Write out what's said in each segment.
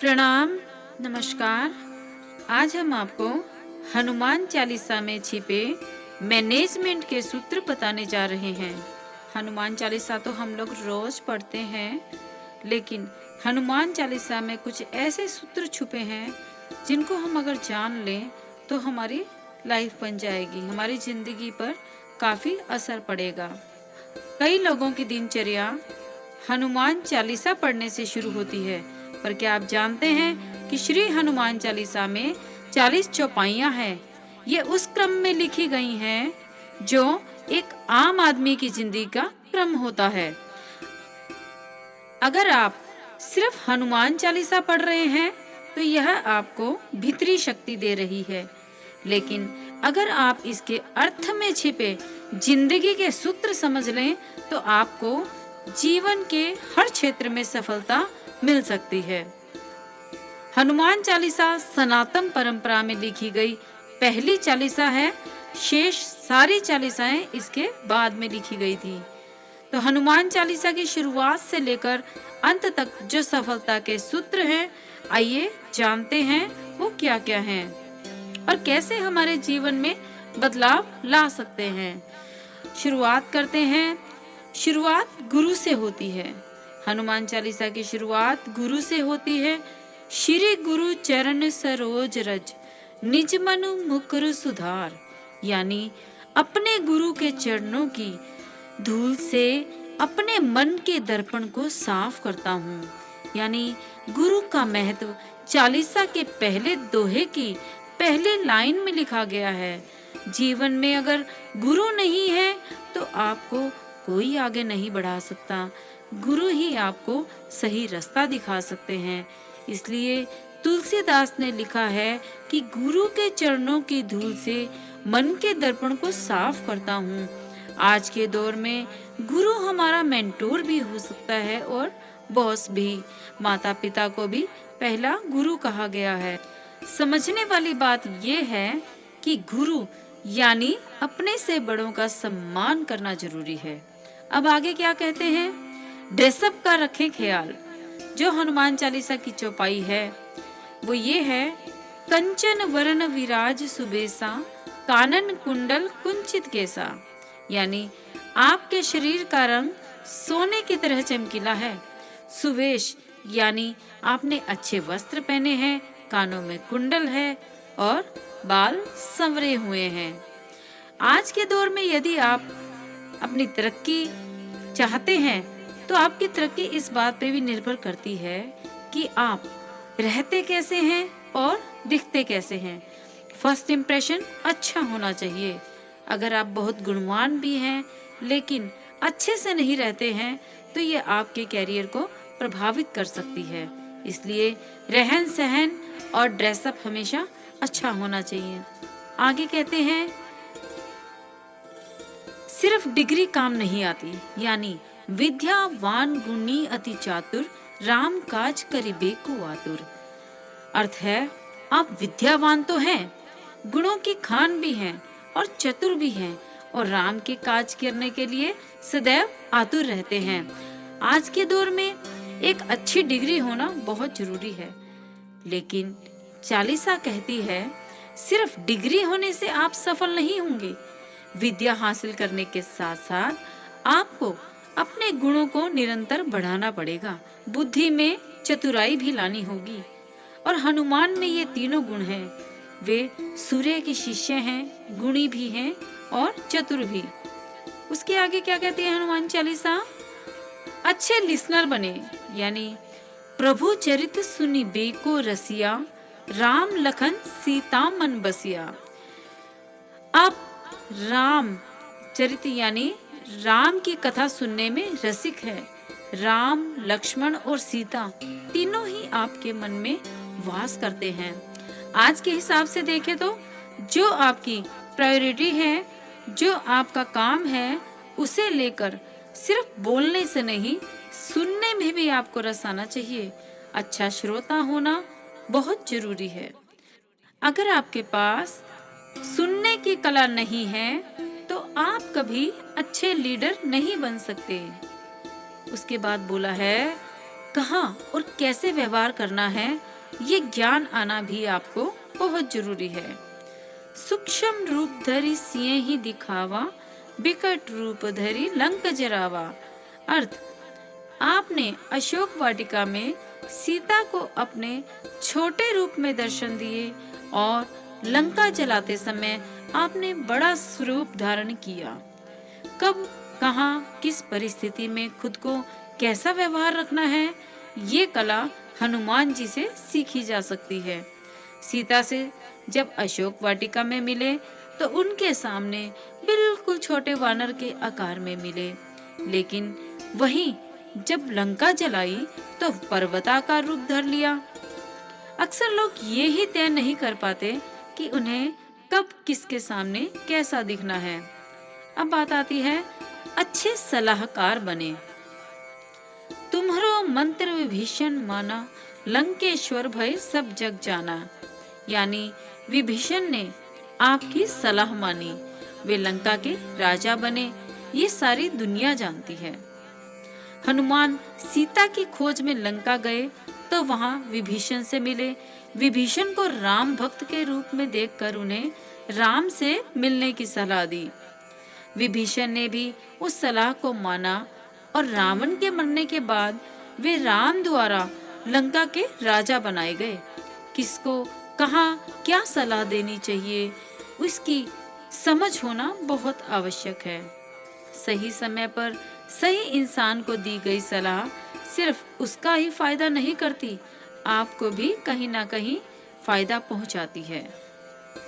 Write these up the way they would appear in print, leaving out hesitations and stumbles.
प्रणाम, नमस्कार। आज हम आपको हनुमान चालीसा में छिपे मैनेजमेंट के सूत्र बताने जा रहे हैं। हनुमान चालीसा तो हम लोग रोज पढ़ते हैं, लेकिन हनुमान चालीसा में कुछ ऐसे सूत्र छुपे हैं जिनको हम अगर जान लें तो हमारी लाइफ बन जाएगी, हमारी जिंदगी पर काफी असर पड़ेगा। कई लोगों की दिनचर्या हनुमान चालीसा पढ़ने से शुरू होती है, पर क्या आप जानते हैं कि श्री हनुमान चालीसा में 40 चौपाइयाँ हैं। ये उस क्रम में लिखी गई हैं जो एक आम आदमी की जिंदगी का क्रम होता है। अगर आप सिर्फ हनुमान चालीसा पढ़ रहे हैं तो यह आपको भीतरी शक्ति दे रही है, लेकिन अगर आप इसके अर्थ में छिपे जिंदगी के सूत्र समझ लें तो आपको जीवन के हर क्षेत्र में सफलता मिल सकती है। हनुमान चालीसा सनातन परंपरा में लिखी गई पहली चालीसा है। शेष सारी चालीसाएं इसके बाद में लिखी गई थी। तो हनुमान चालीसा की शुरुआत से लेकर अंत तक जो सफलता के सूत्र हैं, आइए जानते हैं वो क्या क्या हैं और कैसे हमारे जीवन में बदलाव ला सकते हैं। शुरुआत करते हैं। शुरुआत गुरु से होती है। हनुमान चालीसा की शुरुआत गुरु से होती है। श्री गुरु चरण सरोज रज निज मनु मुकुर सुधार, यानी अपने गुरु के चरणों की धूल से अपने मन के दर्पण को साफ करता हूँ। यानी गुरु का महत्व चालीसा के पहले दोहे की पहले लाइन में लिखा गया है। जीवन में अगर गुरु नहीं है तो आपको कोई आगे नहीं बढ़ा सकता। गुरु ही आपको सही रास्ता दिखा सकते हैं। इसलिए तुलसीदास ने लिखा है कि गुरु के चरणों की धूल से मन के दर्पण को साफ करता हूँ। आज के दौर में गुरु हमारा मेंटोर भी हो सकता है और बॉस भी। माता पिता को भी पहला गुरु कहा गया है। समझने वाली बात यह है कि गुरु यानी अपने से बड़ों का सम्मान करना जरूरी है। अब आगे क्या कहते हैं? ड्रेसअप का रखें ख्याल। जो हनुमान चालीसा की चौपाई है वो ये है, कंचन वरण विराज सुबेसा कानन कुंडल कुंचित केसा, यानी आपके शरीर का रंग सोने की तरह चमकीला है। सुवेश यानी आपने अच्छे वस्त्र पहने हैं, कानों में कुंडल है और बाल संवरे हुए हैं। आज के दौर में यदि आप अपनी तरक्की चाहते हैं तो आपकी तरक्की इस बात पे भी निर्भर करती है कि आप रहते कैसे हैं और दिखते कैसे हैं। फर्स्ट इम्प्रेशन अच्छा होना चाहिए। अगर आप बहुत गुणवान भी हैं लेकिन अच्छे से नहीं रहते हैं तो ये आपके कैरियर को प्रभावित कर सकती है। इसलिए रहन सहन और ड्रेसअप हमेशा अच्छा होना चाहिए। आगे कहते हैं, सिर्फ डिग्री काम नहीं आती, यानी विद्यावान गुणी अति चातुर राम काज करिबे को आतुर। अर्थ है, आप विद्यावान तो हैं, गुणों की खान भी हैं और चतुर भी हैं और राम के काज करने के लिए सदैव आतुर रहते हैं। आज के दौर में एक अच्छी डिग्री होना बहुत जरूरी है, लेकिन चालीसा कहती है सिर्फ डिग्री होने से आप सफल नहीं होंगे। विद्या हासिल करने के साथ साथ आपको अपने गुणों को निरंतर बढ़ाना पड़ेगा। बुद्धि में चतुराई भी लानी होगी और हनुमान में ये तीनों गुण हैं। वे सूर्य के शिष्य हैं, गुणी भी हैं और चतुर भी। उसके आगे क्या कहती है हनुमान चालीसा? अच्छे लिसनर बने, यानी प्रभु चरित सुनी बेको रसिया राम लखन सीता मन बसिया। आप राम चरित यानी राम की कथा सुनने में रसिक है। राम, लक्ष्मण और सीता तीनों ही आपके मन में वास करते हैं। आज के हिसाब से देखें तो जो आपकी प्रायोरिटी है, जो आपका काम है, उसे लेकर सिर्फ बोलने से नहीं, सुनने में भी आपको रस आना चाहिए। अच्छा श्रोता होना बहुत जरूरी है। अगर आपके पास सुनने की कला नहीं है तो आप कभी अच्छे लीडर नहीं बन सकते। उसके बाद बोला है, कहाँ और कैसे व्यवहार करना है ये ज्ञान आना भी आपको बहुत जरूरी है। सूक्ष्म रूप धरी सिंह ही दिखावा, विकट रूप धरी लंक जरावा। अर्थ, आपने अशोक वाटिका में सीता को अपने छोटे रूप में दर्शन दिए और लंका जलाते समय आपने बड़ा स्वरूप धारण किया। कब, कहाँ, किस परिस्थिति में खुद को कैसा व्यवहार रखना है, ये कला हनुमान जी से सीखी जा सकती है। सीता से जब अशोक वाटिका में मिले तो उनके सामने बिल्कुल छोटे वानर के आकार में मिले, लेकिन वहीं जब लंका जलाई तो पर्वताकार रूप धर लिया। अक्सर लोग ये ही तय नहीं कर पाते कि उन्हें कब किसके सामने कैसा दिखना है। अब बात आती है अच्छे सलाहकार बने। तुम्हारो मंत्र विभीषण माना, लंकेश्वर भय सब जग जाना। यानी विभीषण ने आपकी सलाह मानी, वे लंका के राजा बने, ये सारी दुनिया जानती है। हनुमान सीता की खोज में लंका गए तो वहां विभीषण से मिले। विभीषण को राम भक्त के रूप में देखकर उन्हें राम से मिलने की सलाह दी। विभीषण ने भी उस सलाह को माना और रावण के मरने के बाद वे राम द्वारा लंका के राजा बनाए गए। किसको कहाँ क्या सलाह देनी चाहिए, उसकी समझ होना बहुत आवश्यक है। सही समय पर सही इंसान को दी गई सलाह सिर्फ उसका ही फायदा नहीं करती, आपको भी कहीं ना कहीं फायदा पहुंचाती है।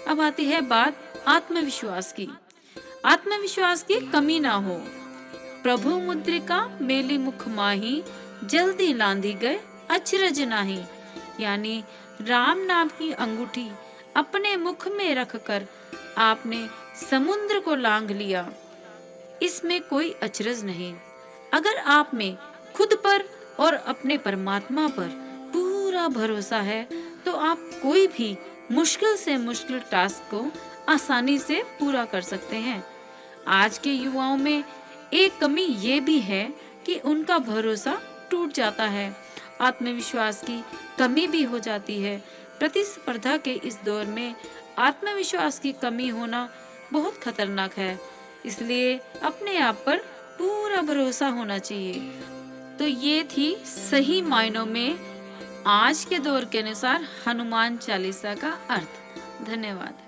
अब आती है बात आत्मविश्वास की। आत्मविश्वास की कमी ना हो। प्रभु मुद्रिका मेली मुख माही, जल्दी लांधी गए अचरज नाही। यानी राम नाम की अंगूठी अपने मुख में रखकर आपने समुद्र को लांघ लिया, इसमें कोई अचरज नहीं। अगर आप में खुद पर और अपने परमात्मा पर पूरा भरोसा है तो आप कोई भी मुश्किल से मुश्किल टास्क को आसानी से पूरा कर सकते हैं। आज के युवाओं में एक कमी ये भी है कि उनका भरोसा टूट जाता है, आत्मविश्वास की कमी भी हो जाती है। प्रतिस्पर्धा के इस दौर में आत्मविश्वास की कमी होना बहुत खतरनाक है, इसलिए अपने आप पर पूरा भरोसा होना चाहिए। तो ये थी सही मायनों में आज के दौर के अनुसार हनुमान चालीसा का अर्थ। धन्यवाद।